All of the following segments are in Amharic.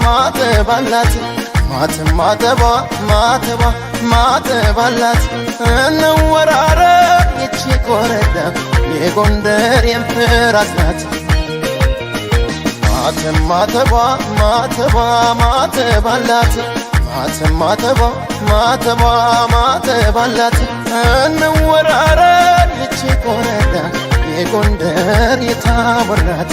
ማተባላት ማተባላት እንወራረ ይቺ ኮረዳ የጎንደር የምፍራት ናት ማተባላት እንወራረ ይቺ ኮረዳ የጎንደር የታቦር ናት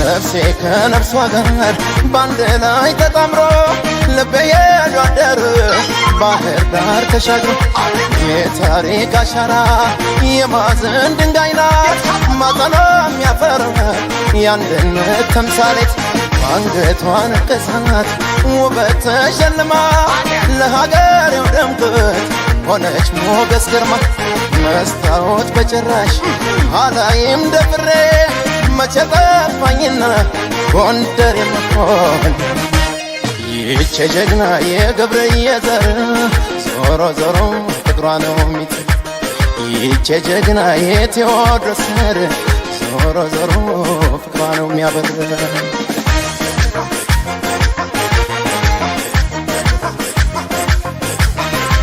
ነፍሴ ከነፍሷ ጋር ባንድ ላይ ተጣምሮ ልቤ ያሏደር ባህር ዳር ተሻግሮ የታሪክ አሻራ የማዕዘን ድንጋይ ናት ማጠኗ የሚያፈራ የአንድነት ተምሳሌት አንገቷ ንቅሳት ውበት ተሸልማ ለሀገሬው ድምቀት ሆነች ሞገስ ግርማ መስታወት በጭራሽ አላይም ደፍሬ መቼ ጠፋኝና ጎንደር የመሆን ይህች ጀግና የገብርዬ ዘር ዞሮ ዞሮ ፍቅሯ ነው የሚጥል ይህች ጀግና የቴዎድሮስ ዘር ዞሮ ዞሮ ፍቅሯ ነው የሚያበር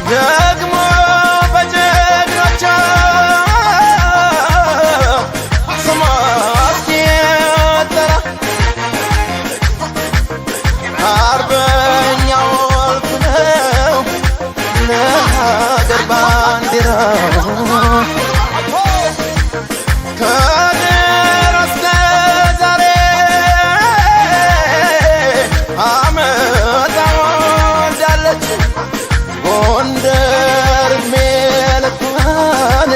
ደግሞ በጀግኖቿ አርበኛው ወልፍ ነው ለሀገር ባንዲራው ከድሮ እስከ ዛሬ አመት ወልዳለች ጎንደር ዕድሜ ልኳን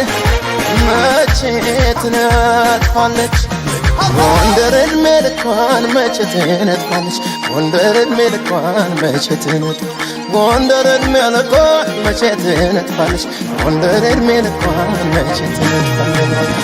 መቼ ትነጥፋለች ጎንደር ዕድሜ ልኳን መቼ ትነጥፋለች ጎንደር ዕድሜ ልኳን መቼ ትነጥፋለች ጎንደር ዕድሜ ልኳን መቼ ትነጥፋለች ጎንደር ዕድሜ ልኳን መቼ ትነጥፋለች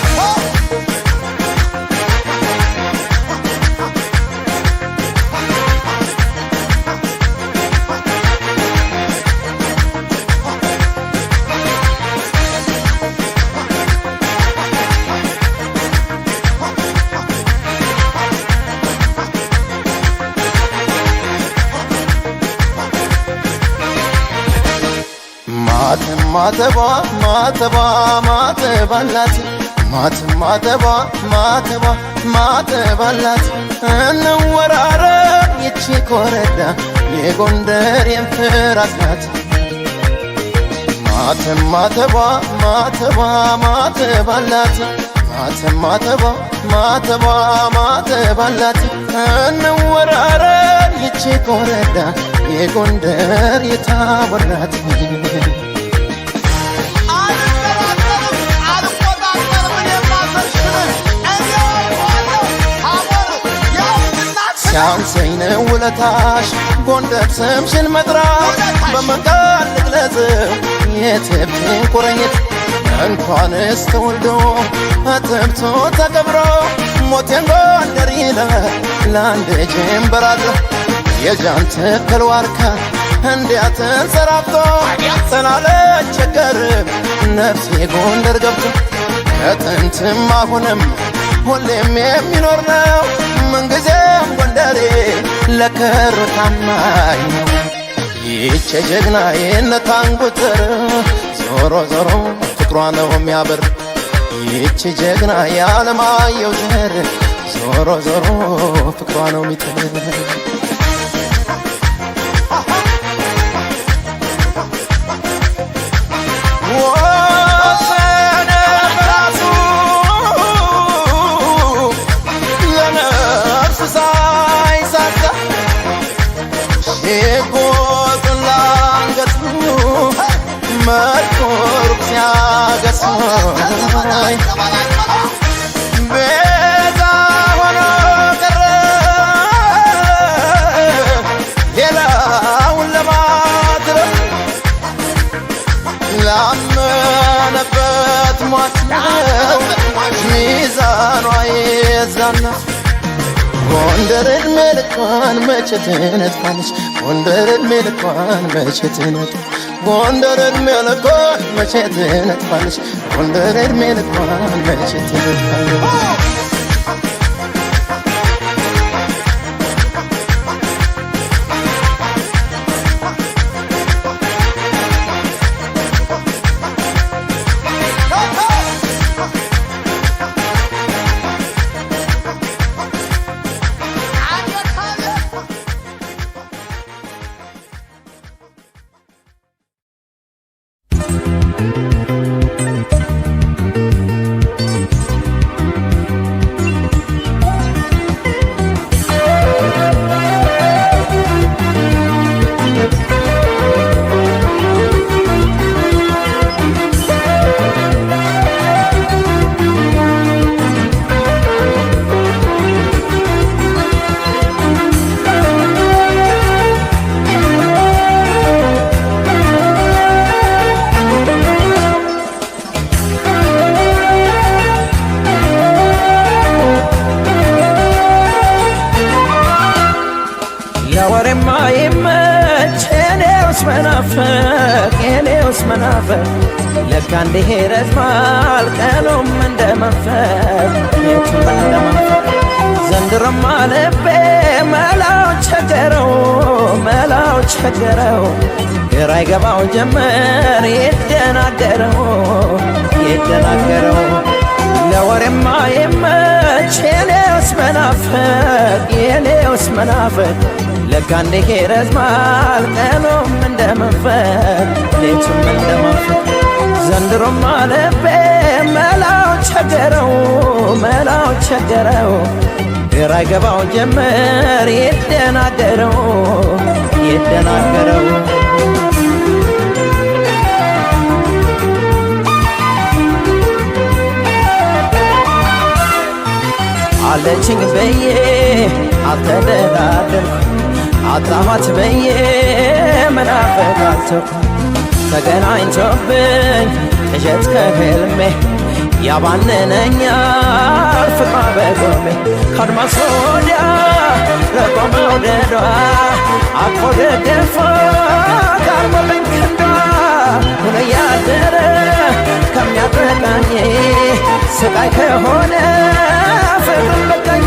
ማተባላት እንወራረ ይቺ ኮረዳ የጎንደር የምፍራት ናት ማተባላት እንወራረ ይቺ ኮረዳ የጎንደር የታቦር ናት ሲያንሰኝ ነው ውለታሽ ጎንደር ስምሽን መጥራት በመቃል ልግለጽው የትብቴን ቁርኝት እንኳንስ ተወልዶ አጥብቶ ተቀብሮ ሞቴን ጎንደር ይላል ለአንድ ጀንበር አድሮ የጃን ተከል ዋርካ እንዲያ ተንሰራፍቶ ስላለቸገርም ነፍሴ ጎንደር ገብቶ ከጥንትም አሁንም ሁሌም የሚኖር ነው ምንጊዜም ጎንደሬ ለክብሩ ታማኝ ነው ይህች ጀግና የነታን ቁጥር ዞሮ ዞሮ ፍቅሯ ነው የሚያበር ይህች ጀግና የዓለማየሁ ዘር ዞሮ ዞሮ ፍቅሯ ነው የሚጥል መርቆር ሲያገስ ቤዛ ሆኖ ቀረ ሌላውን ለማድረግ ላመነበት ሟች ነው ሚዛኗ የዛና ጎንደር እድሜ ልኳን መቼ ትነጥፋለች ጎንደር እድሜ ልኳን መቼ ትነጥፋለች ጎንደር እድሜ ልኳን መቼ ትነጥፋለች ጎንደር እድሜ ልኳን መቼ ትነጥፋለች ለካ እንዲህ ረዝማል ቀኑም እንደ መንፈቅ ሌቱም እንደ መንፈቅ ዘንድሮማ ልቤ መላው ቸገረው ግራ ይገባው ጀመር ይደናገረው ለወሬማ የመች የኔውስ መናፈቅ ለካ እንዲህ ረዝማል ቀኑም እንደ መንፈቅ ሌቱም እንደ መንፈቅ ዘንድሮማ ልቤ መላው ቸገረው ግራ ይገባው ጀመር ይደናገረው አለችኝ በዬ አልተደራደርኩ አጣኋት በዬ መናፈቃቸው ተገናኝቶብኝ ቅዠት ከህልሜ ያባንነኛል ፍቅሯ በጎሜ ከአድማስ ወዲያ ረቆ መውደዷ አቅፎ ደግፎ ጋርሞብኝ ክንዷ ሁኖ ያደረ ከሚያጠቃኝ ስቃይ ከሆነ ፍቅር በቃኝ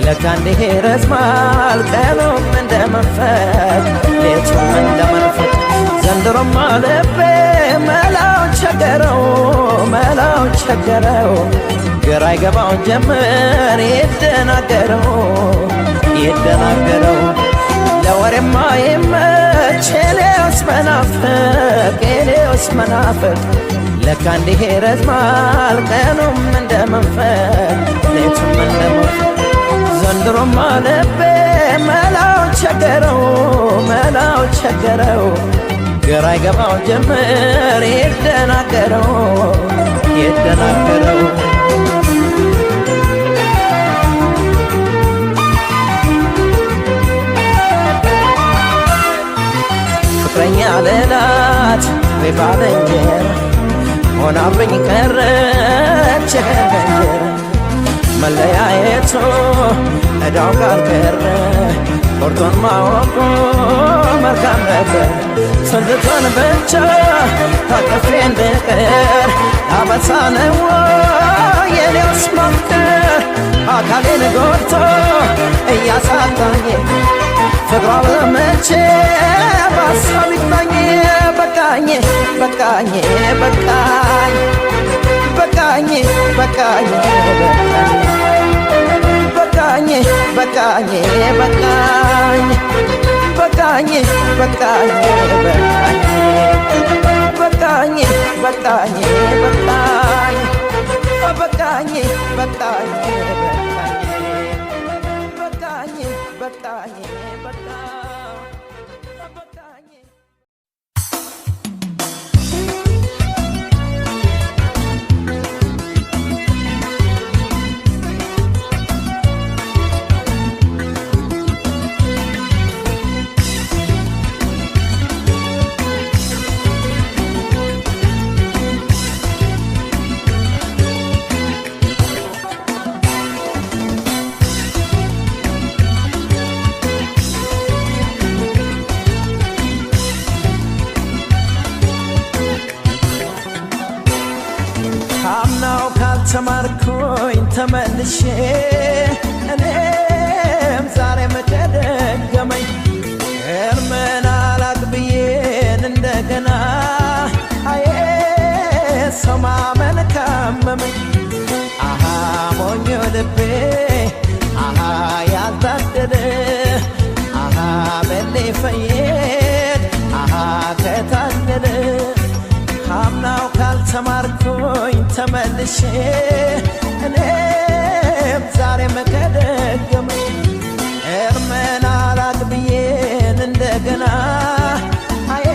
ለካ እንዲህ ረዝማል ቀኑም እንደ መንፈቅ ሌቱም እንደ መንፈቅ ዘንድሮማ ልቤ መላው ቸገረው ግራ ይገባው ጀመር ይደናገረው ለወሬማ የመች የኔውስ መናፈቅ ለካ እንዲህ ረዝማል ቀኑም እንደ መንፈቅ ሌቱም እንደ መንፈቅ ዘንድሮማ ልቤ መላው ቸገረው ግራ ይገባው ጀመር ይደናገረው ፍቅረኛ ልላት ወይ ባልንጀራ ሆናብኝ ቀረች ከእንጀራ መለያየቱ እዳው ካልቀረ ቆርጦን ማወቁ መልካም ነበር ስንትቶን ብቻ ታቅፌ እንድቀር አበሳ ነው የኔውስ ማፍቀር አካሌን ጎድቶ እያሳጣኝ ፍቅሯ በመቼ ባሳብ ይግባኝ በቃኝ በቃኝ በቃኝ በቃኝ በቃኝ በቃኝ በቃኝ በቃኝ በቃኝ በቃኝ በቃኝ በቃኝ በቃኝ በቃኝ በቃኝ በቃኝ ተማርኩኝ ተመልሼ እኔም ዛሬም ተደገመኝ እርምን አላቅብዬን እንደገና አዬ ሰው ማመን ካመመኝ አሃ ሞኞ ልቤ አሃ ያልታደለ አሃ በሌ ፈየድ አሃ ከታደለ አምናው ካልተማርኩኝ ተመልሼ እኔም ዛሬም ከደገመኝ እርምን አላቅብዬን እንደገና አዬ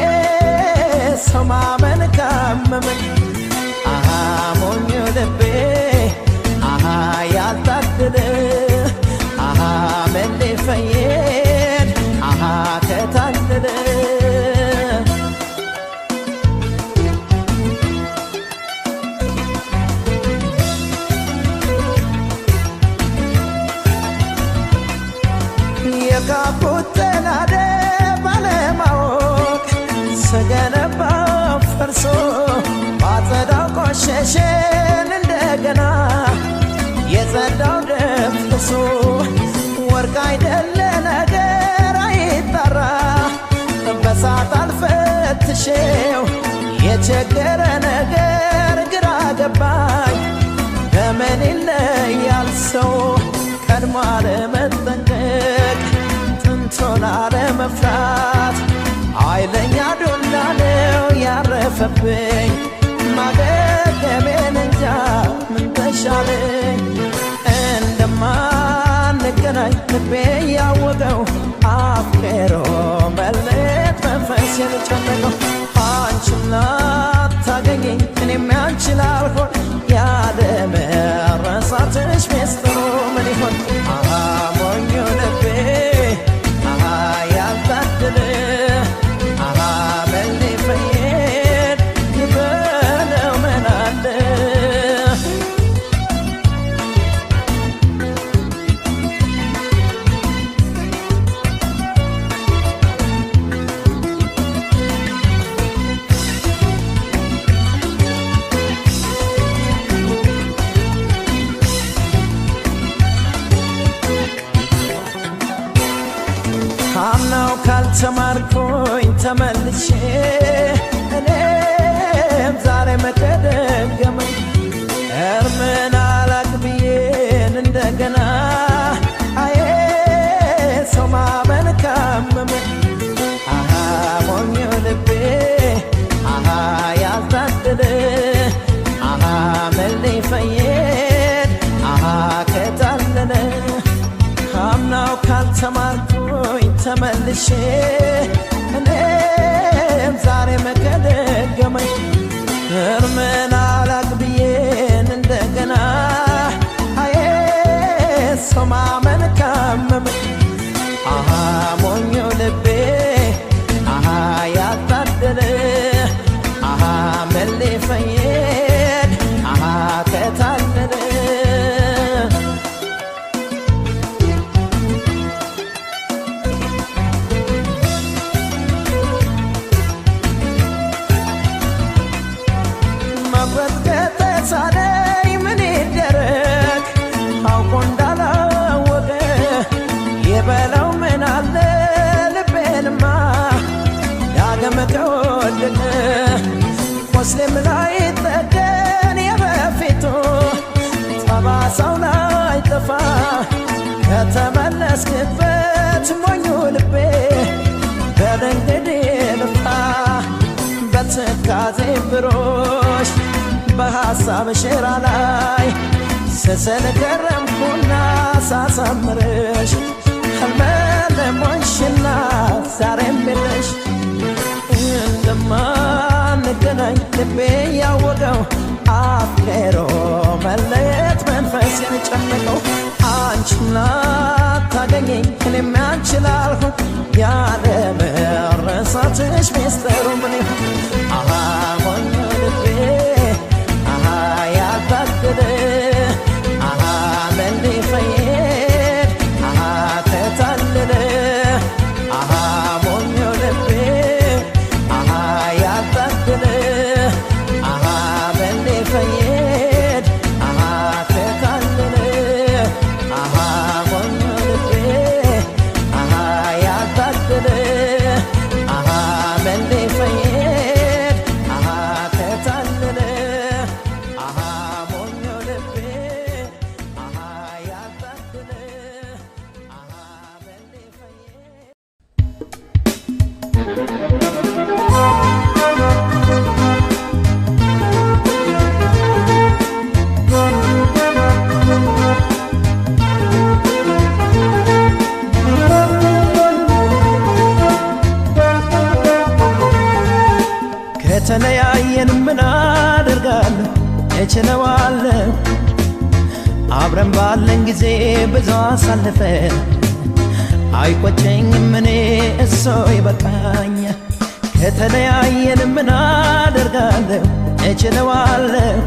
ሰው ማመን ካመመኝ አሃ ሞኞ ልቤ አሃ ያልታደለ አሃ መሌ ፈየድ አሃ ከታደለ የካኩተናደ ባለማወቅ ስገነባው ፈርሶ ባጸዳው ቆሸሸን እንደገና የጸዳው ደፍርሶ ወርቅ አይደለ ነገር አይጠራ በሳት አልፈትሼው የቸገረ ነገር ግራ ገባኝ በምን ይለያል ሰው ቀድሞ አለመጠንቀቅ ጥንቶን አለመፍራት ኃይለኛ ዱላ ነው ያረፈብኝ ማገገሜን እንጃ ምን ተሻለኝ እንደማንገናኝ ልቤ ያወቀው አፍቅሮ መለየት መንፈሴን ጨነቀው አንቺም ላታገኘኝ እኔም ያንቺ ላልሆን ያለመረሳትሽ ሚስጥሩ ምን ይሆን አሃ ሞኞ ልቤ አሃ ያልታደለ አሃ በሌ ፈየድ ይበለው ምን አለ አምናው ካልተማርኩኝ ተመልሼ እኔም ዛሬም ከደገመኝ እርምን አላቅብዬን እንደገና አዬ ሰው ማመን ካመመኝ አሃ ሞኞ ልቤ አሃ ያልታደለ አሃ መሌ ፈየድ አሃ ከታለለ አምናው ካልተማርኩኝ ተመልሼ እኔም ዛሬም ከደገመኝ እርምን አላቅብዬን እንደገና አዬ ሰው ማመን ካመመኝ አሃ ሞኞ ልቤ አሃ ያልታደለ አሃ መሌ ፈየድ አሃ ከታለለ መቁረጥ ከተሳነኝ ምን ይደረግ አውቆ እንዳላወቀ ሙስሊም ላይ ጠገን የበፊቱ ጠባሳው ላይ ጠፋ ከተመለስክበት ሞኙ ልቤ በደንግዴ ልፋ በትካዜ ብሮሽ በሐሳብ ሽራ ላይ ስስል ከረምኩና ሳሳምርሽ ሕልመለሞንሽና ዛሬም የለሽ እንደማንገናኝ ልቤ ያወቀው አፍቅሮ መለየት መንፈሴን ጨነቀው አንቺም ላታገኘኝ እኔም ያንቺ ላልሆን ያለ መረሳትሽ ሚስጥሩ ምን ይሆን አሃ ሞኝ ልቤ አሃ ያልታደለ አሃ ምን ሊፈይድ አሃ ተታለለ አሃ ሞኝ ልቤ አሃ ያልታደለ አሃ ምን ሊፈይድ አሃ ተታለለ አሃ ሞኝ ልቤ አሃ ያልታደለ አሃ ምን ሊፈይድ አሃ ተታለለ አሃ ሞኝ ልቤ አሃ ያልታደለ አሃ ምን ሊፈይድ ከተለያየን ምን አደርጋለሁ እችለዋለሁ አብረን ባለን ጊዜ ብዙ አሳልፈን አይቆጨኝም እኔ እሶ ይበቃኛል ከተለያየን ምን አደርጋለሁ እችለዋለሁ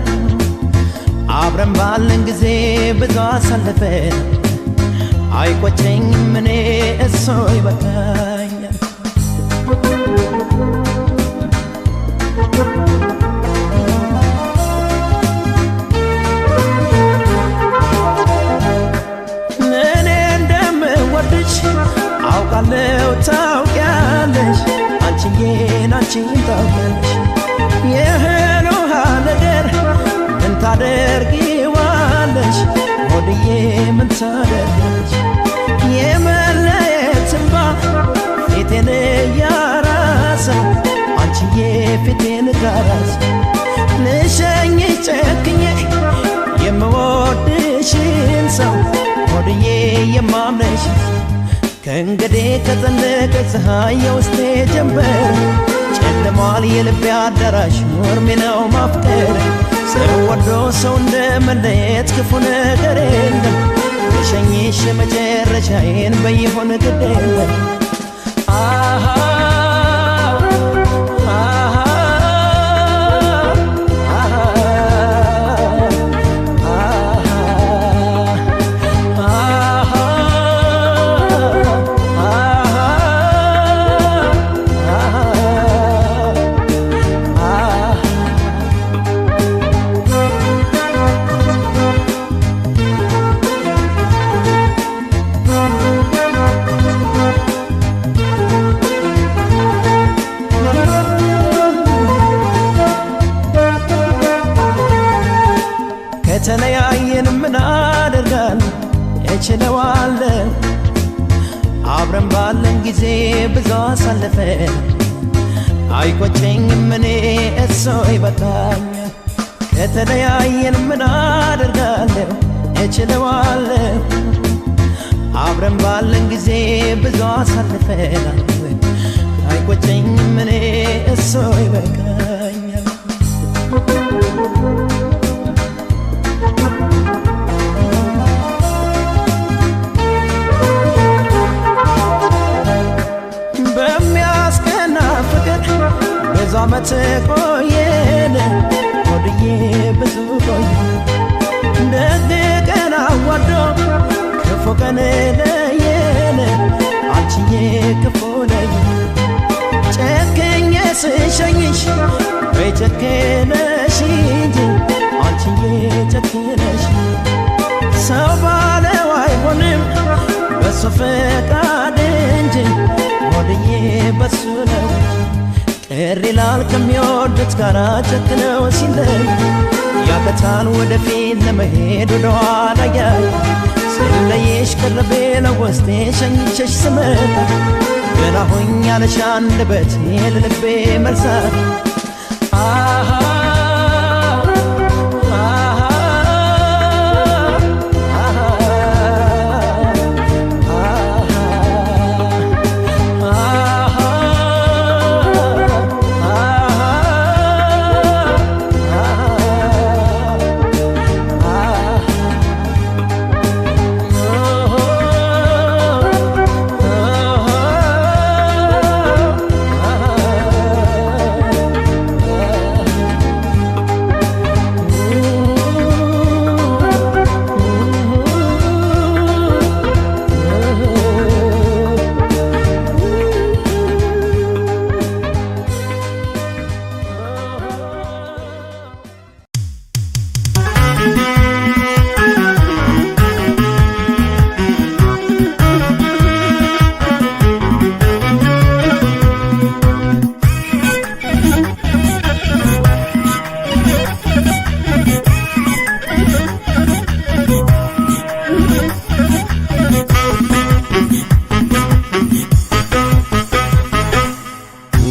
አብረን ባለን ጊዜ ብዙ አሳልፈን አይቆጨኝም እኔ እሶ ይበቃኛል እኔ እንደምወድሽ አውቃለሁ ታውቂያለሽ አንቺዬን አንቺን ታውቂያለሽ የእህል ውሃ ነገር ምን ታደርጊዋለሽ ሆድዬ ምን ታደርጊያለሽ የመለየት እንባ ፊቴን እያራሰው አንቺዬ ፊቴን ጋራሰው ልሸኝሽ ጨክኜ የምወድሽን ሰው ሆድዬ የማምነሽ ከእንግዲህ ከጠለቀ ፀሐይ የውስጤ ጀንበር ጨልሟል የልቤ አዳራሽ ወርሜ ነው ማፍቀር ሰው ወዶ ሰው እንደ መለየት ክፉ ነገር የለም ልሸኝሽ መጨረሻዬን በይሆን ግድ የለም አሃ ከተለያየን ምን አደርጋለሁ እችለዋለሁ አብረን ባለን ጊዜ ብዙ አሳልፈን አይቆጨኝም እኔ እሶ ይበቃኛል ከተለያየን ምን አደርጋለሁ እችለዋለሁ አብረን ባለን ጊዜ ብዙ አሳልፈን አይቆጨኝም እኔ እሶ ይበቃኛል በሚያስቀና ፍቅር ብዙ ዓመት ቆየን ሆድዬ ብዙ ቆየን ደግ ቀን አዋዶ ክፉ ቀን ለየን አንቺዬ ክፉ ለየን ጨክኜ ስሸኝሽ ወይ ጨክነሽ እንጂ አንቺዬ ጨክነሽ ሰው ባለው አይሆንም በሱ ፈቃድ እንጂ ሆድዬ በሱ ነው እሪ ላል ከሚወዱት ጋር ጨክነው ሲለይ ያቀታል ወደፊት ለመሄድ ወደኋላ ያይ ስለየሽ ቀረቤ ለውስጤ ሸኝቼሽ ስመጣ ገና ሆኛለሽ አንደበቴ ለልቤ መልሳት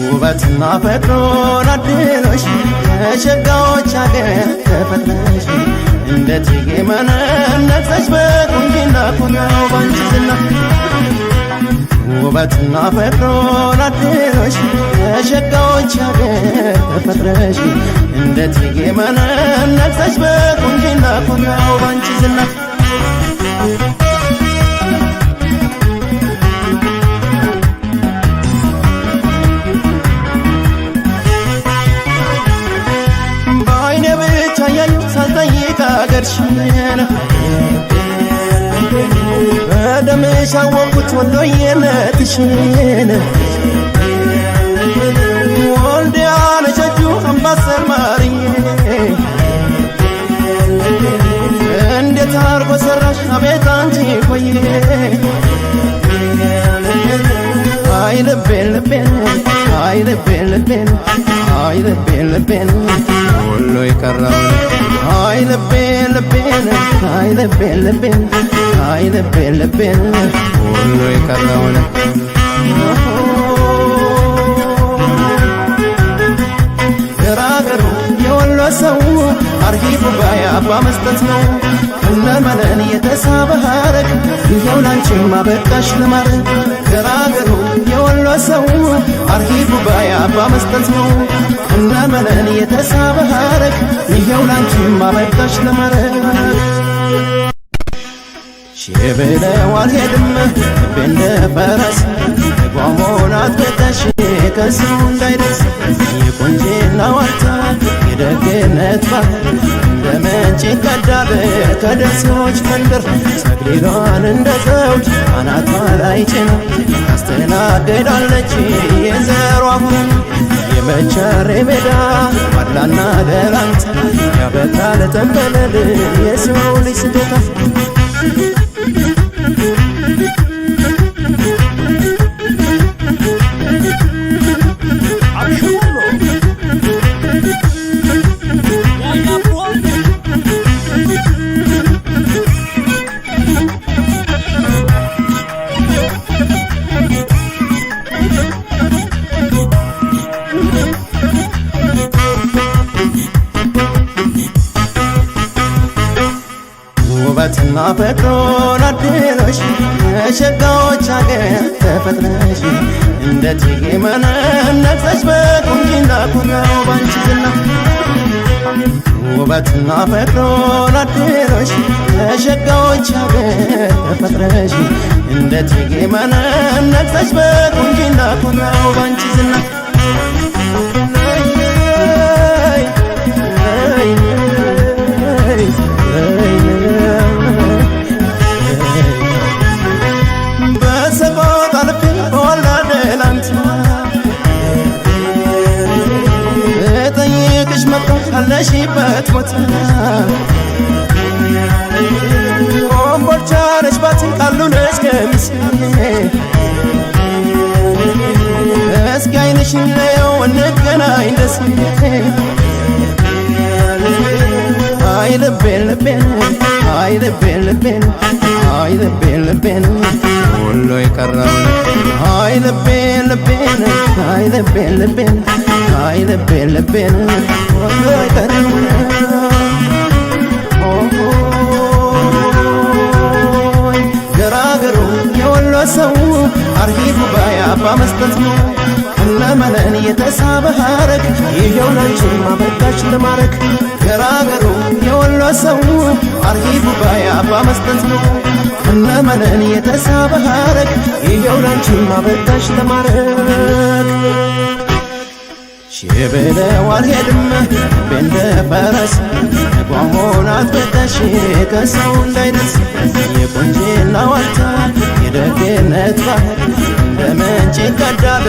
ውበትና ፍቅሩን አድሎሽ ከሸጋዎች አገር ተፈጥረሽ እንደ እቴጌ መነን ነግሰሽ በቁንጅና ኩራው ባንቺ ዝና ውበትና ፍቅሩን አድሎሽ ከሸጋዎች አገር ተፈጥረሽ እንደ እቴጌ መነን ነግሰሽ በቁንጅና ኩራው ባንቺ ዝና ሳልጠይቅ አገርሽን በደምሽ አወቅኩት ወሎዬነትሽን ወልዲያ ነሸጁ አምባሰል ማርዬ እንዴት አርጎ ሰራሽ አቤት አንቺ ቆየ አይ ልቤን ልቤን አይ ልቤን ልቤን አይ ልቤን ልቤን ሁሉ የቀረውን አይ ልቤን ልቤን አይ ልቤን ልቤን አይ ልቤን ልቤን ሁሉ የቀረውን ገራገሩ የወሎ ሰው አርሂቡ ባይ አባ መስጠት ነው እነመነን የተሳበ ሀረግ ይኸው ላንቺማ በቃሽ ለማድረግ ገራገሩ የወሎ ሰው አርሂቡ ባይ አባ መስጠት ነው እነመነን የተሳበ ሀረግ ይኸው ላንቺማ በቃሽ ለማድረግ ሺብለው አልሄድም ልቤ እንደ ፈረስ ጓሞን አትበጠሽ ከሰው እንዳይደርስ የቁንጅና ዋልታ የደግነት ባህል እንደ ምንጭ ይቀዳል ከደሴዎች መንደር ሰግሊሏን እንደ ዘውድ አናቷ ላይ ጭና ታስተናግዳለች የዘሯ ሁን የመቸሬ ሜዳ ዋላና ደላንታ ያበቃል ተንበለል የሰው ልጅ ስጦታ ውበትና ፍቅሩን አድሎሽ ከሸጋዎች አገር ተፈጥረሽ እንደ እቴጌ መነን ነግሰሽ በቁንጅና ኩራው ባንቺ ዝና ውበትና ፍቅሩን አድሎሽ ከሸጋዎች አገር ተፈጥረሽ እንደ እቴጌ መነን ነግሰሽ በቁንጅና ኩራው ባንቺ ዝና ካለሽበት ቦታ ኮምቦልቻ ነሽ ባቲ ቃሉ ነሽ ከሚሴ እስኪ አይንሽ ብለሽ ነየው እንገናኝ ደስ አይ ልቤን ልቤን አይ ልቤን ልቤን አይ ልቤን ልቤን ሁሉ የቀረው አይ ልቤን ልቤን አይ ልቤን ልቤን አይ ልቤን ልቤን ሁሉ የቀረው ገራገሩ የወሎ ሰው አርሂቡ ባያባ መስጠት ነው እነመነን የተሳበ ሀረግ ይሄው ላንቺን ማበቃሽ ለማረግ ገራገሩ የወሎ ሰው አርሂቡ ባያባ መስጠት ነው እነመነን የተሳበ ሀረግ ይሄው ላንቺን ማበቃሽ ለማረግ ሽብለው አልሄድም ቤንደ ፈረስ ቋሞን አትበጠሽ ከሰው እንዳይደርስ የቆንጅና ዋልታ የደግነት ባህር እንደ ምንጭ ይቀዳል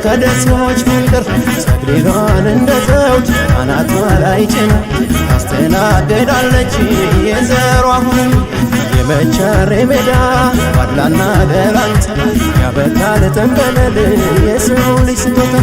ከደሴዎች ፍቅር ጸጉሯን እንደ ዘውድ አናቷ ላይ ጭና ታስተናግዳለች የዘሯ ሁሉ የመቻሬ ሜዳ ዋድላና ደራንታ ያበቃል ተንበለል የሰው ልጅ ስጦታ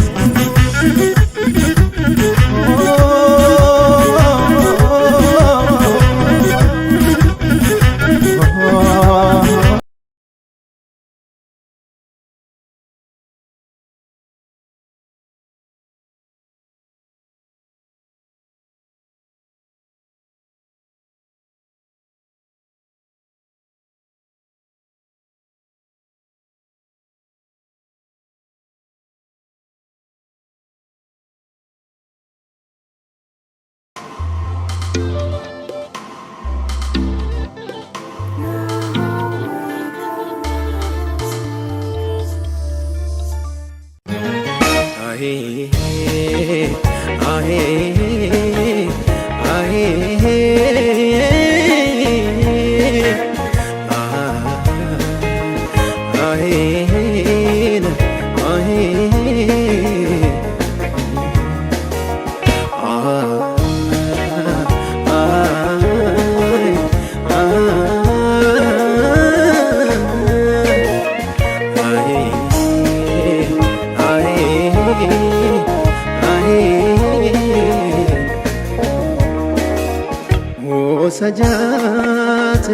ወሰጃት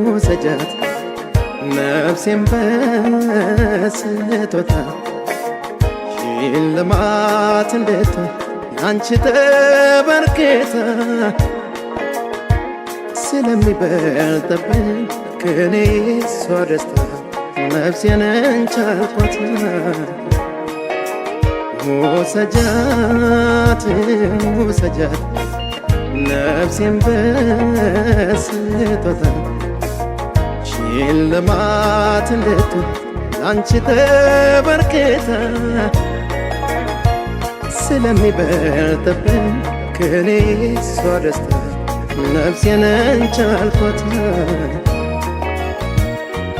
ወሰጃት ነፍሴን በስቶታ ሽልማት እንዴት አንቺ ተበርክታ ስለሚበልጥብኝ ከኔ እሷ ደስታ ነፍሴን እንቻልኳት ወሰጃት ወሰጃት ነፍሴን በስቶታ ሽልማት እንድትሆን ላንቺ ተበርክታ ስለሚበልጥብኝ ከኔ እሷ ደስታ ነፍሴን እንቻልኳት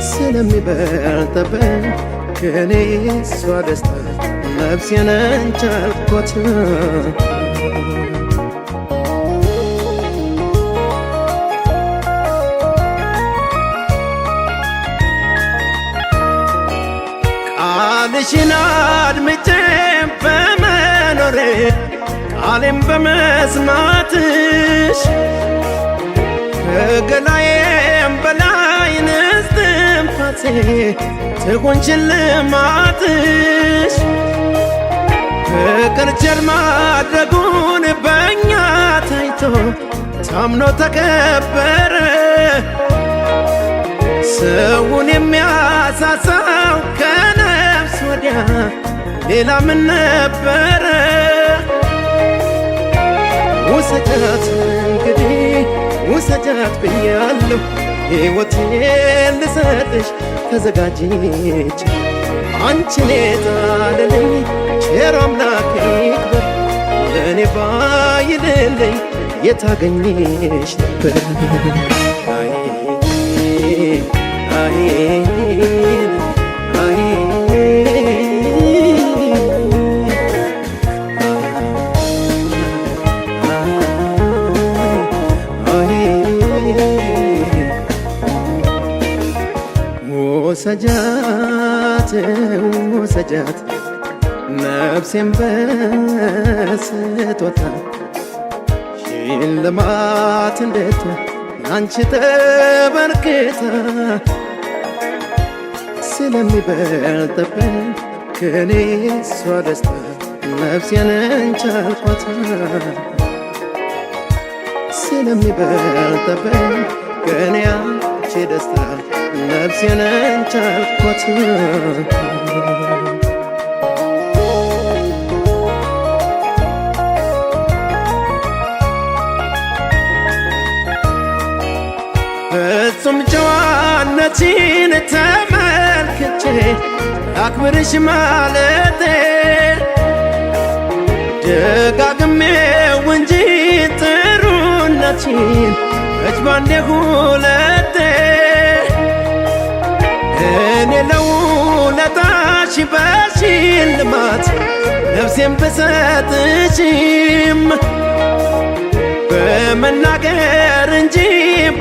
ስለሚበልጥብኝ ከኔ እሷ ደስታ ነፍሴን እንቻልኳት ቃልሽን አድምጬ በመኖሬ ቃሌን በመስማትሽ ከገላዬም በላይ እስትንፋሴ ትሁን ሽልማትሽ ፍቅር ቸር ማድረጉን በእኛ ታይቶ ታምኖ ተከበረ ሰውን የሚያሳሳው ከነፍስ ወዲያ ሌላ ምን ነበረ ውሰጃት እንግዲህ ውሰጃት ብያለሁ ሕይወቴን ልሰጥሽ ተዘጋጅቼ አንቺን የጣለልኝ ቸር አምላክ ይክበር ለእኔ ባይልልኝ የታገኝሽ ነበር ወሰጃት ወሰጃት ነፍሴን በስጦታ ሽልማት እንዴት አንቺ ተበርክታ ስለሚበልጥብኝ ከኔ እሷ ደስታ ነፍሴን እንቻልኳት ስለሚበልጥብኝ ከኔ አንቺ ደስታ ነፍሴን እንቻልኳት ፍጹም ጨዋነትሽን ተመልክቼ አክብርሽ ማለቴ ደጋግሜው እንጂ ጥሩነትሽን መች ባንዴ ሁለቴ እኔ ለውለታሽ በሽልማት ነፍሴን ብሰጥሽም በመናገር እንጂ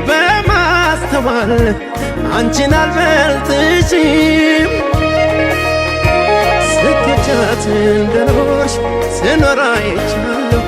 በማስተዋል አንቺን አልበልጥሽም ስኬቻት እንደኖርሽ ስኖር አይቻለሁ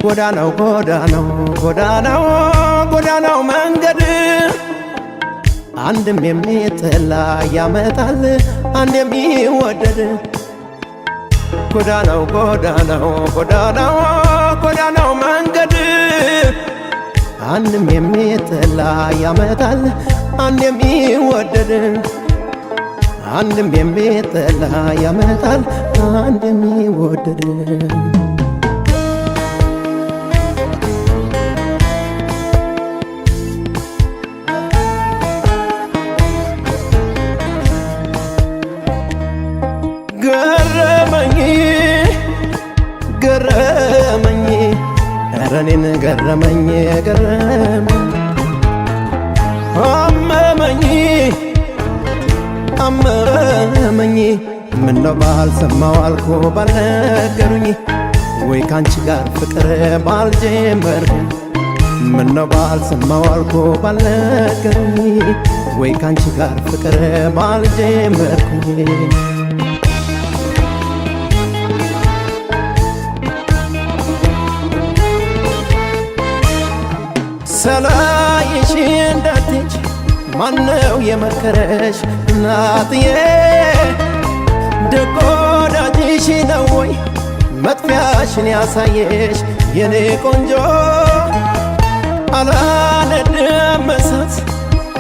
ጎዳናው ጎዳናው ጎዳናው ጎዳናው መንገድ አንድም የሚጠላ ያመጣል አንድ የሚወደድ ጎዳናው ጎዳናው ጎዳናው ጎዳናው መንገድ አንድም የሚጠላ ያመጣል አንድ የሚወደድ አንድም የሚጠላ ያመጣል አንድ የሚወደድ ገረመኝ ኧረ እኔን ገረመኝ ገረመኝ አመመኝ አመመኝ ምነው ባልሰማው አልኩ ባልነገሩኝ ወይ ካንቺ ጋር ፍቅር ባልጀመርኩኝ ምነው ባልሰማው አልኩ ባልነገሩኝ ወይ ካንቺ ጋር ፍቅር ባልጀመርኩኝ ሰላይሽ እንዳትች ማነው የመከረሽ እናትዬ ደግ ወዳጅሽ ነው ወይ መጥፊያሽን ያሳየሽ የኔ ቆንጆ አላነድም እሳት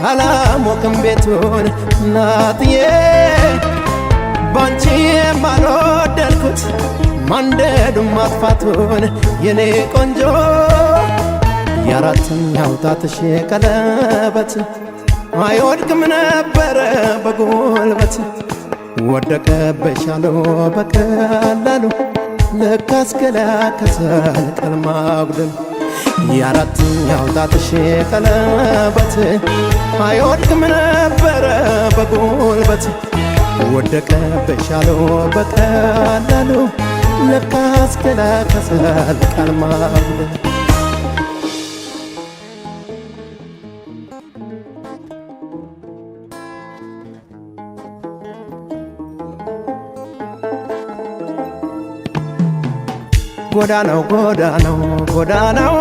አላሞቅም ቤቱን እናትዬ ባንቺ የማልወደድኩት ማንደዱን ማጥፋቱን የኔ ቆንጆ የአራተኛው ጣትሽ ቀለበት አይወድቅም ነበረ በጉልበት ወደቀብሻለሁ በቀላሉ ለካስ ገላ ከሰል ቀን ማጉደል የአራተኛው ጣትሽ ቀለበት አይወድቅም ነበረ በጉልበት ወደቀብሻለሁ በቀላሉ ለካስ ገላ ከሰል ቀን ማጉደል ጎዳናው ጎዳናው ጎዳናው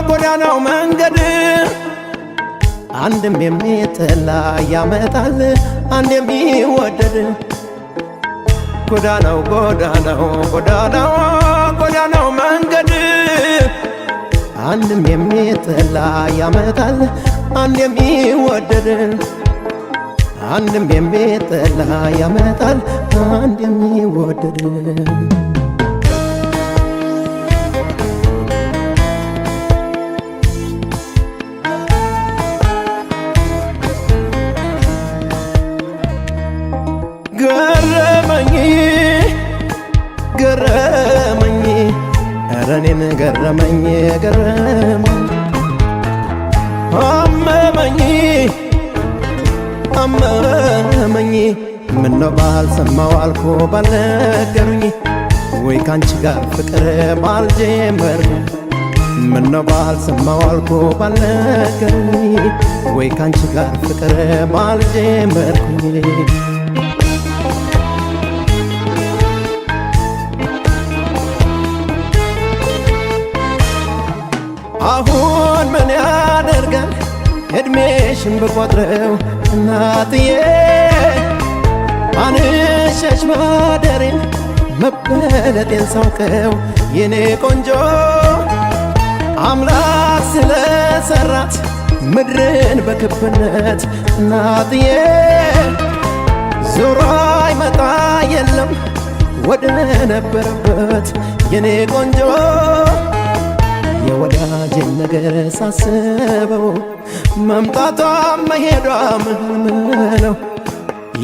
ጎዳናው መንገድ አንድም የሚጠላ ያመጣል አንድ የሚወደድ ጎዳናው ጎዳናው ጎዳናው ጎዳናው መንገድ አንድም የሚጠላ ያመጣል አንድ የሚወደድ አንድም የሚጠላ ያመጣል አንድ የሚወደድ ገረመኝ ኧረ እኔን ገረመኝ ገረመኝ አመመኝ ምነው ባልሰማው አልኮ ባልነገሩኝ ወይ ካንቺ ጋር ፍቅር ባልጀመርኩ ምነው ባልሰማው አልኮ ባልነገሩኝ ወይ ካንቺ ጋር ፍቅር ባልጀመርኩኝ አሁን ምን ያደርጋል እድሜሽን ብቆጥረው እናትዬ አንሸሽ ማደሬን መበለጤን ሳውቀው የኔ ቆንጆ አምላክ ስለሰራት ምድርን በክብነት እናትዬ ዞሮ አይመጣ የለም ወደ ነበረበት የኔ ቆንጆ የወዳጅን ነገር ሳስበው መምጣቷም መሄዷም ህልም ነው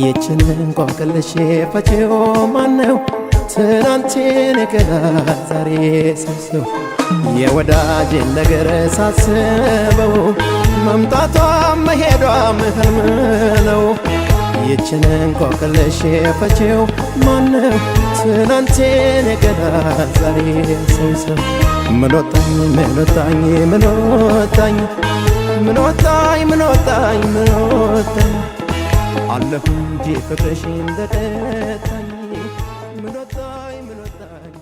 ይችን እንቆቅልሽ ፈቺው ማነው ትናንቴን የቀናት ዛሬ ሳስበው የወዳጅን ነገር ሳስበው መምጣቷም መሄዷም ህልም ነው ይችን እንቆቅልሽ ፈቺው ማነው ትናንቴን የቀናት ዛሬ ሳስበው ምንወጣኝ ምንወጣኝ ምንወጣኝ ምንወጣኝ ምንወጣኝ ምንወጣኝ አለሁ እንጂ ፍቅርሽ እንደቀጣኝ ምንወጣኝ ምንወጣኝ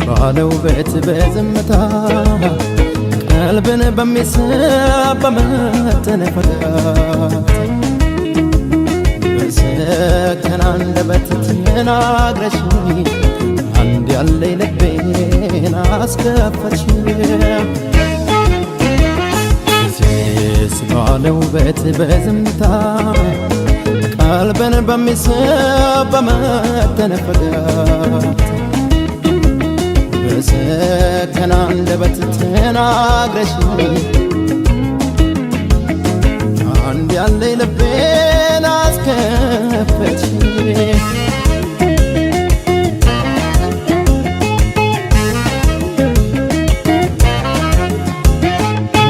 ባለው ቤት በዝምታ ቀልብን በሚስብ በመተነፈጋት በሰከነ አንደበት ተናግረሽ አንድ ያለኝ ልቤን አስከፈትሽ ባለው ቤት በዝምታ ቀልብን በሚስብ በመተነፈጋት በሰከነ አንደበት ተናግረሽ አንድ ያለኝ ልቤን አስከፈትሽ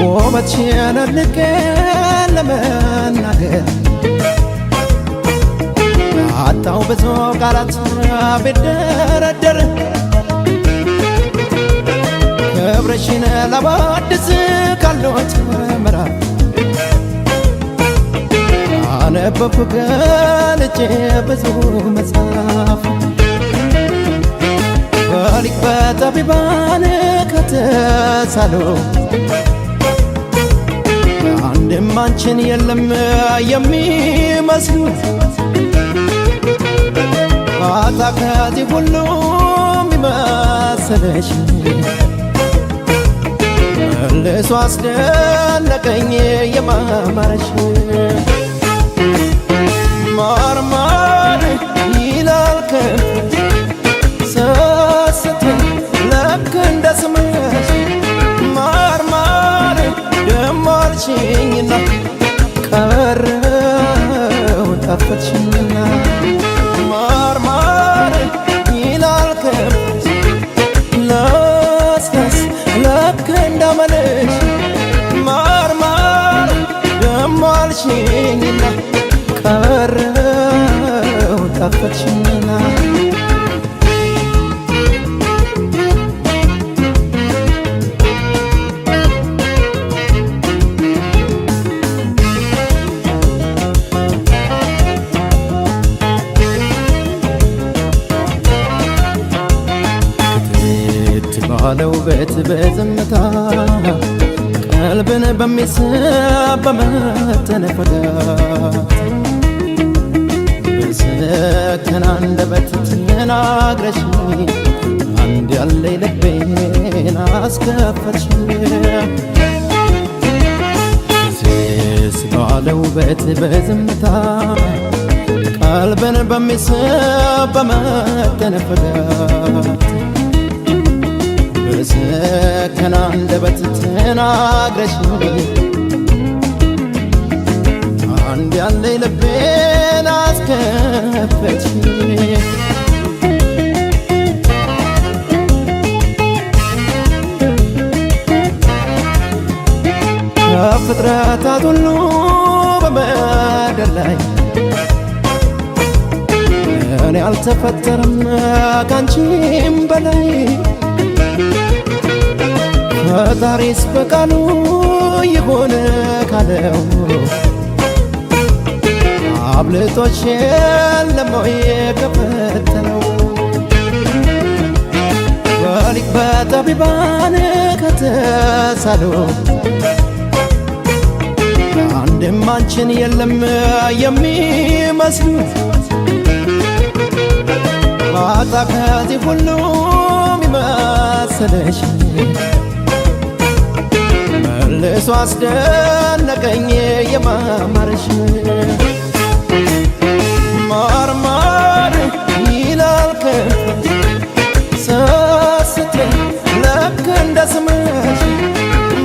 ውበትሽን አድንቄ ለመናገር አጣው ብዙ ቃላት ቢደረደር ክብርሽን ለባድስ ካሎት ምዕራፍ አነበብኩ ገልጬ ብዙ መጽሐፍ በሊቅ በጠቢባን ከተሳሉ አንድም አንቺን የለም የሚመስሉ ማታ ከዚህ ሁሉ የሚመስልሽ መልሶ አስደነቀኝ የማማረሽ ማርማር ይላል ከንፈርሽ ሰስተኝ ልክ እንደ ስምሽ ማርማር ደሞ አልሽኝና ቀረው ጣፈጥሽኝና ማርማር ይላል ከንፈርሽ ለስለስ ልክ እንዳመልሽ ማርማር ደሞ አልሽኝና ቀረው ጣፈጥሽኝና ባለው ቤት በዝምታ ቀልብን በሚስብ በመተነፈጋት በሰከነ አንደበት ተናግረሽ አንድ ያለኝ ልቤን አስከፈትሽ ባለው ቤት በዝምታ ቀልብን በሚስብ በመተነፈጋት በሰከነ አንደበት ተናግረሽኝ አንድ ያለኝ ልቤን አስከፈትሽኝ ከፍጥረታት ሁሉ በምድር ላይ እኔ አልተፈጠረም ካንቺም በላይ ፈጣሪስ በቃሉ ይሆን ካለው አብልጦሽ የለም ወይ ከፈተነው በሊቅ በጠቢባን ከተሳለው አንድም አንቺን የለም የሚመስሉ ማጣ ከዚህ ሁሉ የሚመስልሽ መልሶ አስደነቀኝ የማማርሽ ማርማር ይላል ከንፈርሽ ሰስተኝ ልክ እንደ ስምሽ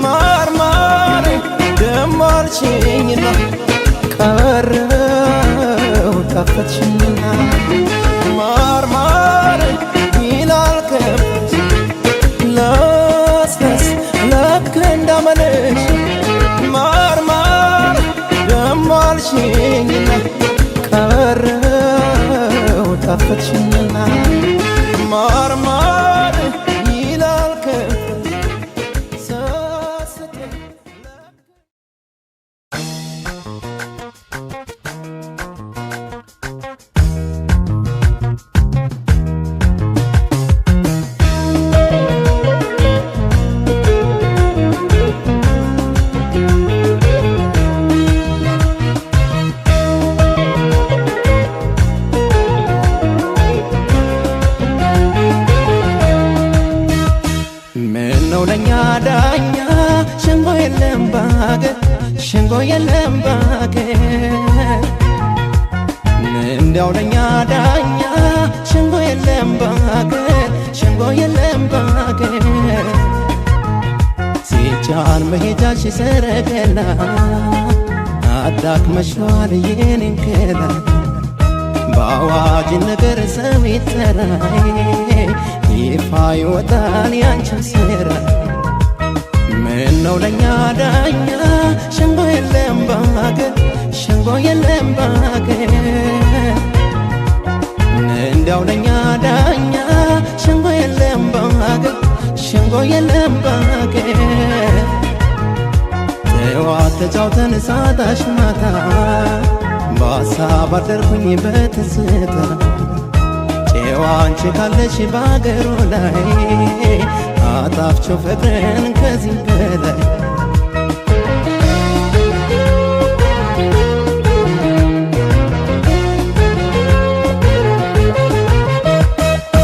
ማርማር ደሞ አልሽኝና ቀረው ጣፈጥሽኝና ማርማር ይላል ከንፈርሽ ለስለስ ልክ እንዳመልሽ ማርማር ደሞ አልሽኝና ቀረው ጣፈጥሽኝና ማርማር ይላል ከንፈርሽ ሰስተኝ ዳኛ ሸንጎ የለም ባገር ሸንጎ የለም ባገር እንዲያው ለኛ ዳኛ ሸንጎ የለም ባገር ሸንጎ የለም ባገር ሲጫን መሄጃሽ ሰረገላ አዳክመሽዋል የኔን ገላ በአዋጅ ነገር ሰው ይጠራይ ይፋ ይወጣል ያንቺን ስራ ምነው ለኛ ዳኛ ሸንጎ የለም ባገር ሸንጎ የለም ባገር እንዲያው ለኛ ዳኛ ሸንጎ የለም ባገር ሸንጎ የለም ባገር ተዋት ተጫውተን ሳታሽ ማታ በሀሳብ አደርኩኝ በትዝታ ጨዋ አንቺ ካለሽ ባገሩ ላይ አጣፍቸው ፍቅርን ከዚህ በላይ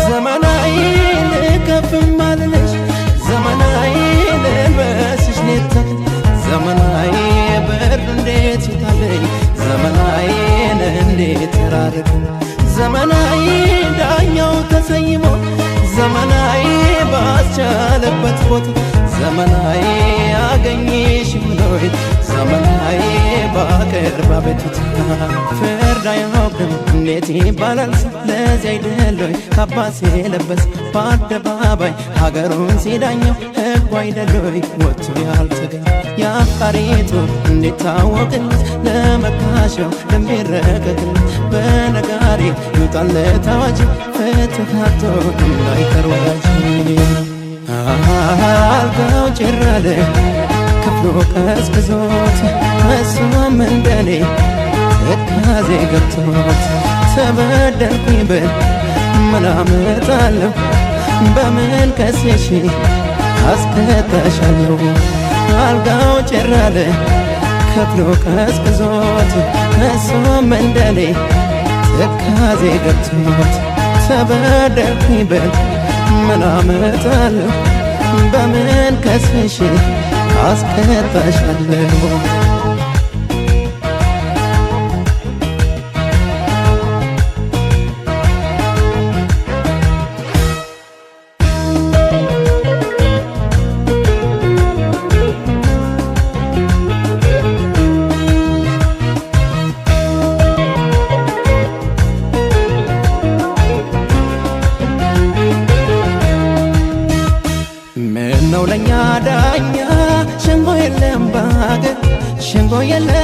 ዘመናዊ ልከፍም አልልሽ ዘመናዊ ልልበስሽ ሌተክ ዘመናዊ ብርድ እንዴት ይታለኝ ዘመናዊን እንዴት ተራርቅ ዘመናዊ ዳኛው ተሰይሞ ዘመናዊ ባስቻለበት ቦታ ዘመናዊ አገኘሽ ብሎይ ዘመናዊ ባቀርባ ቤቱት ፍርድ አያውቅም እንዴት ይባላል ለዚህ አይደሎይ ካባስ የለበስ በአደባባይ ሀገሩን ሲዳኘው ሕጉ አይደሎይ ወጥቶ ያልተገኝ የአፍቃሪቱ እንዴት ታወቅለት ለመካሸው ለሚረቀቅለት በነጋሪ ይውጣለት አዋጅ ፍትሃቶ እንዳይቀር ወዳጅ አልጋው ጭራለ ክፍሉ ቀዝቅዞት እሷም እንደኔ ትካዜ ገብቶት ተበደልኩኝ ብል ምን አመጣለሁ በምን ከሴሽ አስከታሻለሁ አልጋው ጭራለ ክፍሉ ቀዝቅዞት እሷም እንደኔ ትካዜ ገብቶት ተበደልኩኝ ብል ምን አመጣለሁ በምን ከስሽ አስከታሻለሁ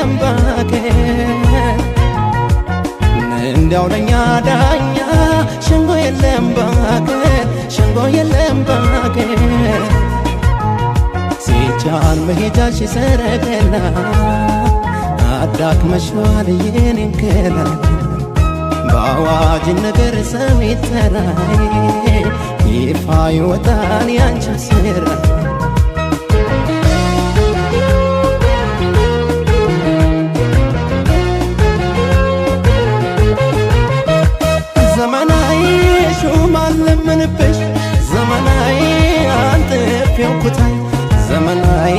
የለም ባገር እንዲያው ለኛ ዳኛ ሸንጎ የለም ባገር ሸንጎ የለም ባገር ሲቻል መሄጃሽ ሰረገላ አዳክመሽዋል የኔን ገላ በአዋጅ ነገር ሰሜት ተራይ ይፋ ይወጣል ያንቺ ስራ ዘመናዊ ሹማን ለምንብሽ ዘመናዊ አንጥፌው ኩታይ ዘመናዊ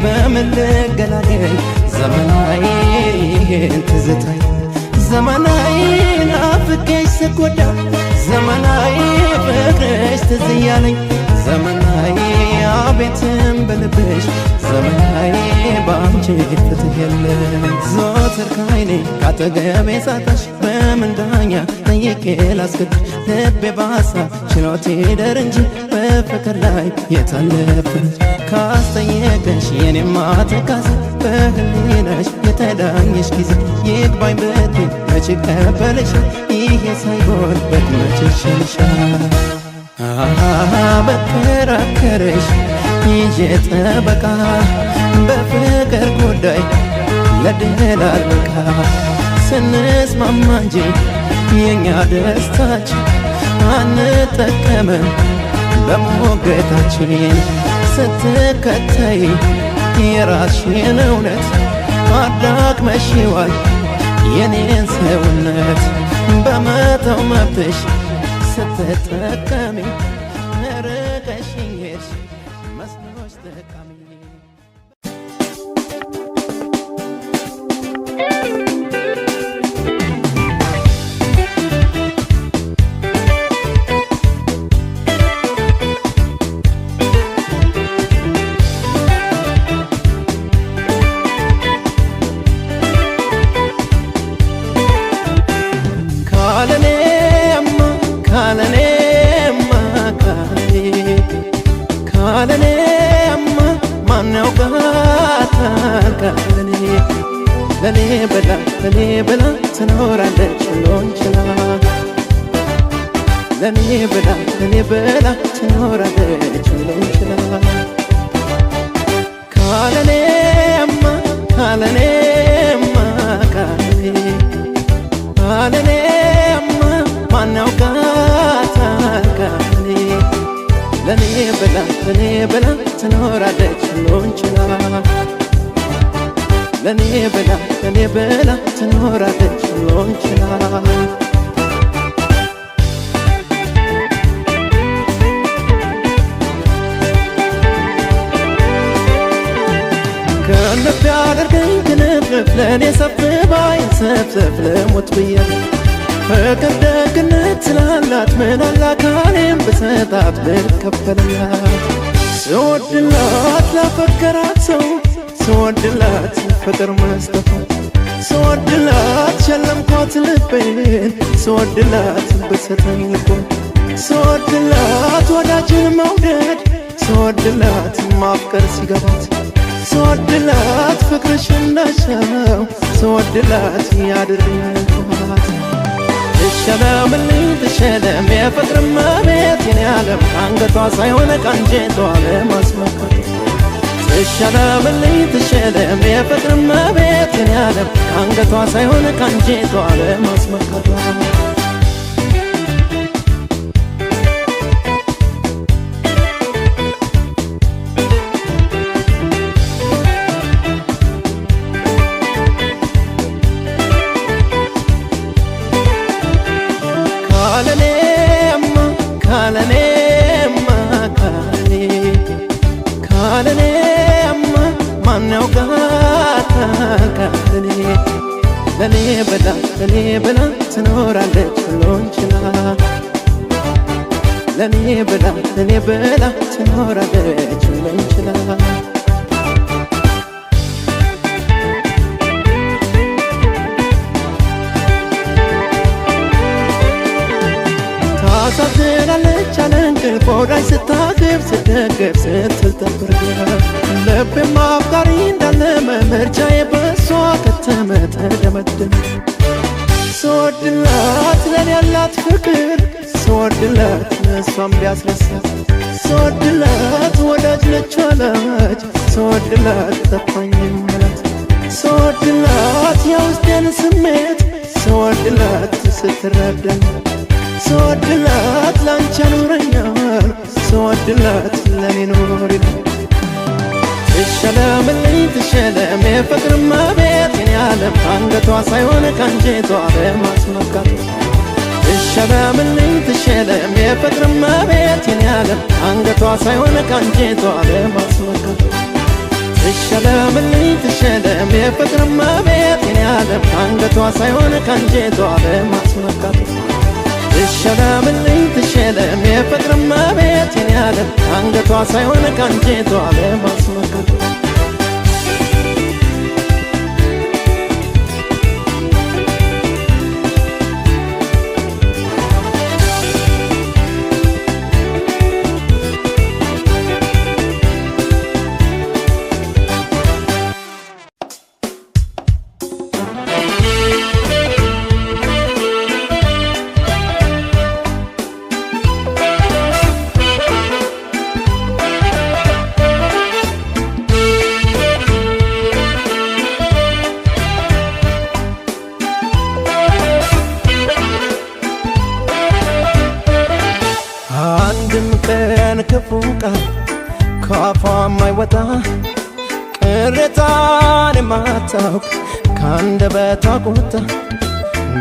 በምን ልገላገል ዘመናዊ ይሄን ትዝታይ ዘመናዊ ናፍቄሽ ስጎዳ ዘመናዊ ፍቅርሽ ትዝ እያለኝ ዘመናዊ አቤትም በልብሽ ዘመናዊ ባንቺ ፍትህ የለም ዘወትር ካይኔ ካጠገቤ ሳጣሽ በምን ዳኛ ጠይቄ ላስገድሽ ልቤ በሀሳብ ችሎት ይደር እንጂ በፍቅር ላይ የታለፍሽ ካስጠየቀሽ የኔማ ትካዜ በህሊናሽ የተዳኘሽ ጊዜ ይግባኝ ብትይ መች ቀበልሻል ይሄ ሳይሆን በመች ይሻልሻል በከራከረሽ ይዤ ጠበቃ በፍቅር ጉዳይ ለድል አልበቃ ስንስማማ እንጂ የእኛ ደስታችን አንጠቀምም በሞገታችን ስትከተይ የራስሽን እውነት አዳክመሽዋል የኔን ሰውነት በመተው መብትሽ ስትጠቀሚ ርቀሽኝ ሄድሽ መስሎሽ ጠቃሚ ለኔ ብላ ትኖራለች ሁሉን ችላ ለኔ ብላ ትኖራለች ሁሉን ችላ ካለኔማ ማን ያውቃታል ካለኔ ለኔ ብላ ትኖራለች ሁሉን ችላ ለኔ ብላ ትኖራለች ሁሉን ችላ ከልብ ያደርገኝ ክንፍንፍ ለኔ ሰብስባይ ሰብሰብ ለሞት ብያለሁ ፍቅር ደግነት ስላላት ምን አላካሌም ብሰጣት ብከፈልላት ስወድላት ላፈቀራት ሰው ስወድላት ፍቅር መስጠት ስወድላት ሸለምኳት ልቤን ስወድላት ብሰጠኝ ልቦን ስወድላት ወዳጅን መውደድ ስወድላት ማፍቀር ሲገባት ስወድላት ፍቅርሽ እንዳሻው ስወድላት ያድርኛልኳት ትሸለምልኝ ትሸለም የፍቅር መቤት የኔ ዓለም አንገቷ ሳይሆን ቀንጀቷ ለማስመካት ትሸለምልኝ ትሸለም የፍቅር መቤት የኔ ዓለም አንገቷ ሳይሆን ቀንጀቷ ለማስመካት ለኔ ብላ ትኖራለች ሁሉን ችላ ለኔ ብላ ትኖራለች ሁሉን ችላ ታሳዝናለች አለ እንቅልፍ ወዳጅ ስታገኝ ሳስብ ስደገፍ ስትል ተብርጋ ልቤም አፍቃሪ እንዳለ ምርጫዬ በሷ ከተመ ተደመደመ ስወድላት ለኔ ያላት ፍቅር ስወድላት እሷም ቢያስረሳት ስወድላት ወዳጅ ነች አላች ስወድላት ጠፋኝ መላት ስወድላት የውስጤን ስሜት ስወድላት ስትረዳኝ ስወድላት ላንቺ ኑረኛል ስወድላት ለኔ ኑሪልኝ ትሸለምልኝ ትሸለም የፍቅር እመቤት የኔ ዓለም አንገቷ ሳይሆን ካንጀቷ ለማስመካት ትሸለምልኝ ትሸለም የፍቅር እመቤት የኔ ዓለም አንገቷ ሳይሆን ካንጀቷ ለማስመካት ትሸለምልኝ ትሸለም የፍቅር እመቤት የኔ ዓለም አንገቷ ሳይሆን ካንጀቷ ለማስመካት ትሸለምልኝ ትሸለም የፍቅር እመቤት የኔ ዓለም አንገቷ ሳይሆን ካንጀቷ ለማስመካት ክፉ ቃል ከአፏ የማይወጣ ቅሬታን የማታውቅ ከአንደበቷ ቁጣ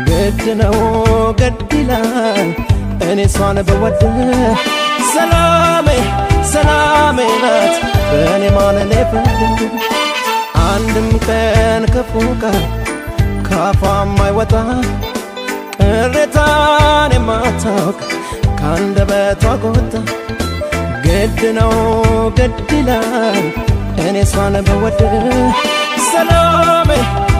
ግድ ነው ግድ ይላል እኔ እሷን ብወድ ሰላሜ ሰላሜ ናት በእኔ ማለሌ ፍርድ አንድም ቀን ክፉ ቃል ከአፏ የማይወጣ ቅሬታን የማታውቅ ከአንደበቷ ቁጣ ግድ ነው ግድ ይላል እኔ እሷን ብወድ ሰላሜ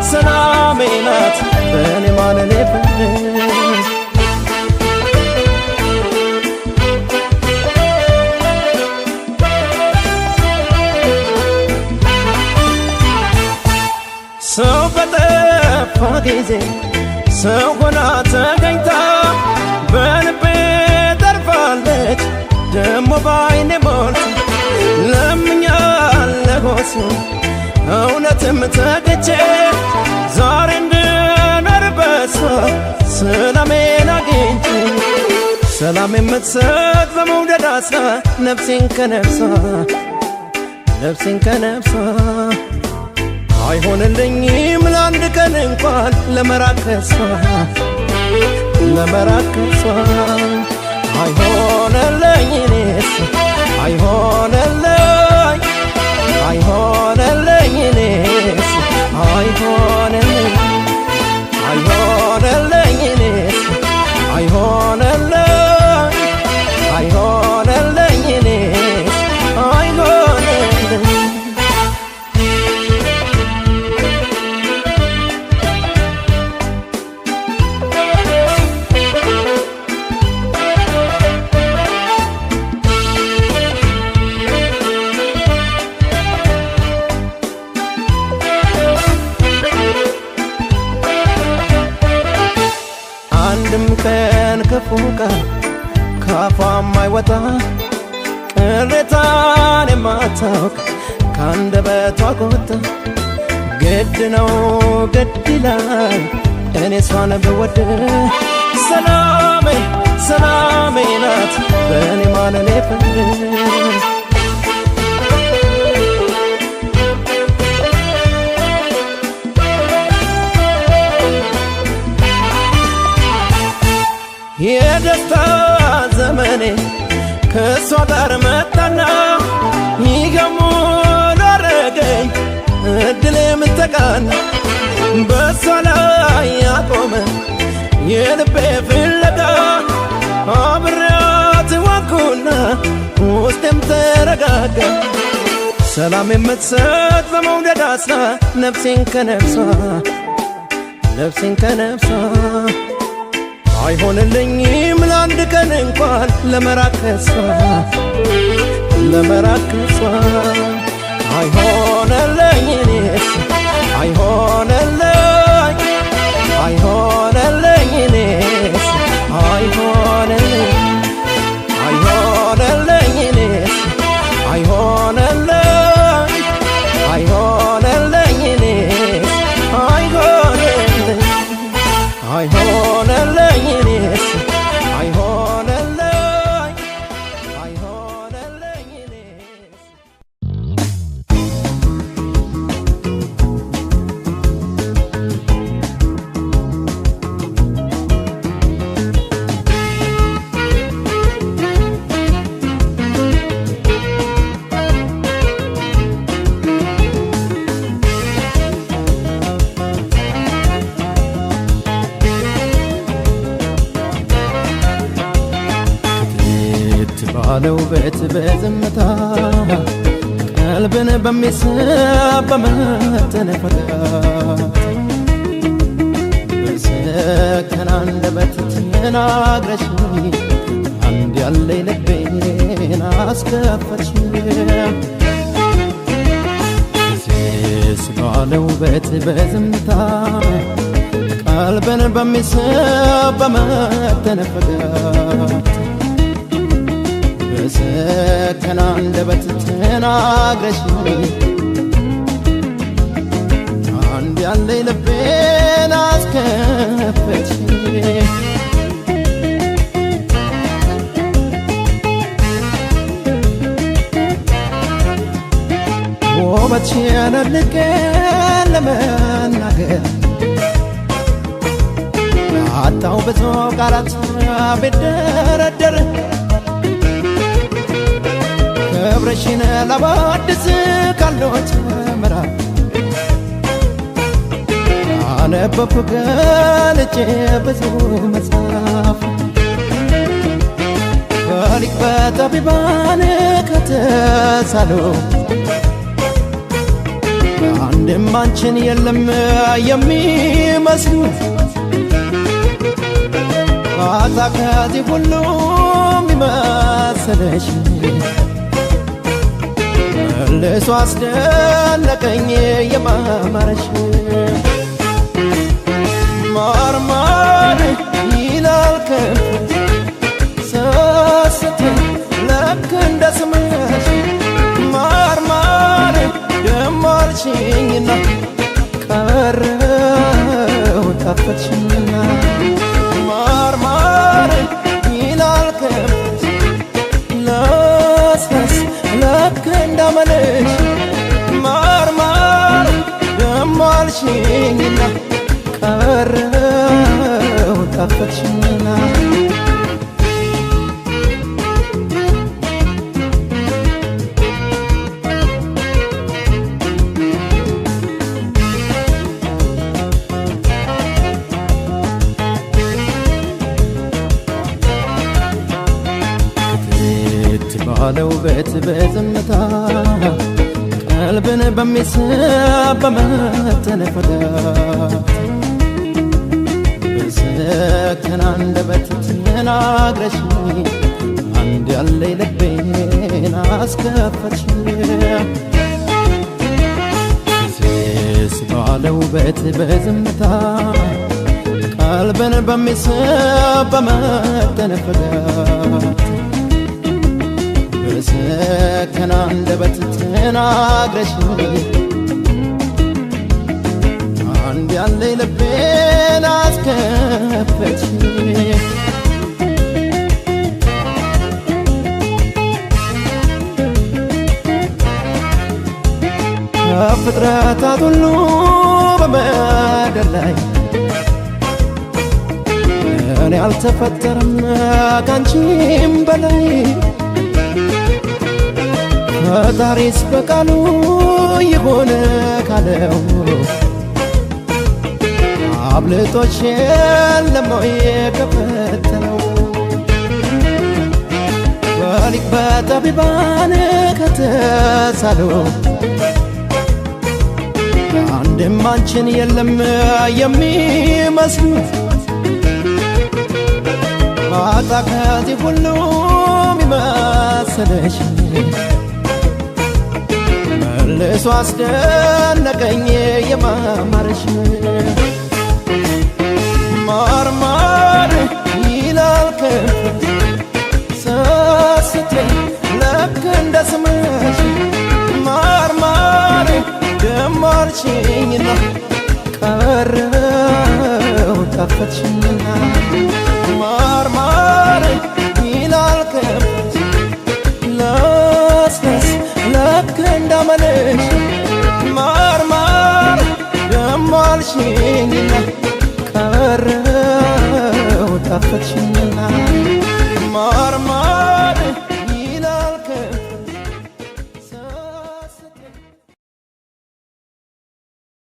ሰላሜ ናት በእኔ ማለሌ ፍርድ ሰው በጠፋ ጊዜ ሰው ሆና ተገኝታ በልቤ ተርፋለች ደሞ ባይኔ ሞልታ ለምኛለሁ እሱን እውነትም ተገቼ ዛሬ እንድኖር በሷ ሰላሜን አግኝቼ ሰላም የምትሰጥ በመውደድ አስራ ነፍሴን ከነፍሷ ነፍሴን ከነፍሷ አይሆንልኝም ለአንድ ቀን እንኳን ለመራቅ ከሷ ለመራቅ ከሷ አይሆንልኝ እኔስ አይሆንልኝ አይሆንልኝ እኔስ አይሆንልኝ አይሆንልኝ እኔስ አይሆንልኝ አይሆንልኝ እኔስ አይሆንልኝ ቀን ክፉ ቃል ከአፏ የማይወጣ ቅሬታን የማታውቅ ከአንደበቷ ቁጣ ግድ ነው ግድ ይላል እኔ እሷን ብወድ ሰላሜ ሰላሜ ናት በእኔ ማለሌ ፍርድ የደስታ ዘመኔ ከእሷ ጋር መጣና ይገሙ ላረገኝ እድል የምተቃና በእሷ ላይ ያቆመ የልቤ ፍለጋ አብሬያት ዋንኩና ውስጤም ተረጋጋ ሰላም የምትሰጥ በመውደድ አስራ ነፍሴን ከነፍሷ ነፍሴን ከነፍሷ አይሆንልኝም ለአንድ ቀን እንኳን ለመራቅ ከሷ ለመራክሷ አይሆነለኝ እኔስ አይሆነለኝ አይሆነለኝ እኔስ አይሆነለኝ አይሆነለኝ እኔስ አይሆነለኝ አይሆነለኝ እኔስ አይሆነለኝ አይሆነለኝ እኔስ አይሆነለኝ አይሆነለኝ እኔስ ባለው ቤት በዝምታ ቀልብን በሚስብ በመተነፈቃት በሰከነ አንደበት ተናግረሽኝ አንድ ያለኝ ልቤን አስከፈትሽኝ ሴስ ባለው ቤት በዝምታ ቀልብን በሚስብ በመተነፈቃት በሰከነ አንደበት ተናግረሽኝ አንድ ያለኝ ልቤን አስከፈትሽኝ ውበትሽን አድንቄ ለመናገር አጣሁ ብዙ ቃላት ቢደረደር ክብርሽን ላወድስ ቃሎች ምዕራፍ አነበብኩ ገልጬ ብዙ መጽሐፍ በሊቅ በጠቢባን ከተሳሉ አንድም አንቺን የለም የሚመስሉ ባታ ከዚህ ሁሉ የሚመስልሽ መልሶ አስደነቀኝ የማማረሽ ማርማር ይላል ከንፈርሽ ስስትይ ልክ እንደ ስምሽ ማርማር ደሞ አልሽኝና ቀረው ጣፈጥሽኝና ማርማር ይላል ከንፈርሽ ለስለስ ልክ እንዳመልሽ ማርማር ደሞ አልሽኝና ቀረው ጣፈጥሽኝና ባለው ቤት በዝምታ ቀልብን በሚስብ በመተነፈቃት በሰከነ አንደበት ተናግረሽኝ አንድ ያለኝ ልቤን አስከፈትሽኝ ሴስ ባለው ቤት በዝምታ ቀልብን በሚስብ በመተነፈቃት በሰከነ አንደበት ተናግረሽኝ አንድ ያለኝ ልቤን አስከፈትሽኝ ከፍጥረታት ሁሉ በምድር ላይ እኔ አልተፈጠረም ካንቺም በላይ ፈጣሪስ በቃሉ ይሆን ካለው አብልጦሽ የለም ወይ ከፈተነው በሊቅ በጠቢባን ከተሳሉ አንድም አንቺን የለም የሚመስሉ አጣ ከዚህ ሁሉ ሚመስልሽ መልሶ አስደነቀኝ የማማርሽ ማርማር ይላል ከንፈርሽ ሰስተኝ ልክ እንደ ስምሽ ማርማር ደሞ አልሽኝና ቀረው ጠፈትሽኝና ማርማር ይላል ከንፈርሽ ለስለስ ልክ እንዳመልሽ ማርማር ደሞ አልሽኝና ቀረው ጠፈትሽኝና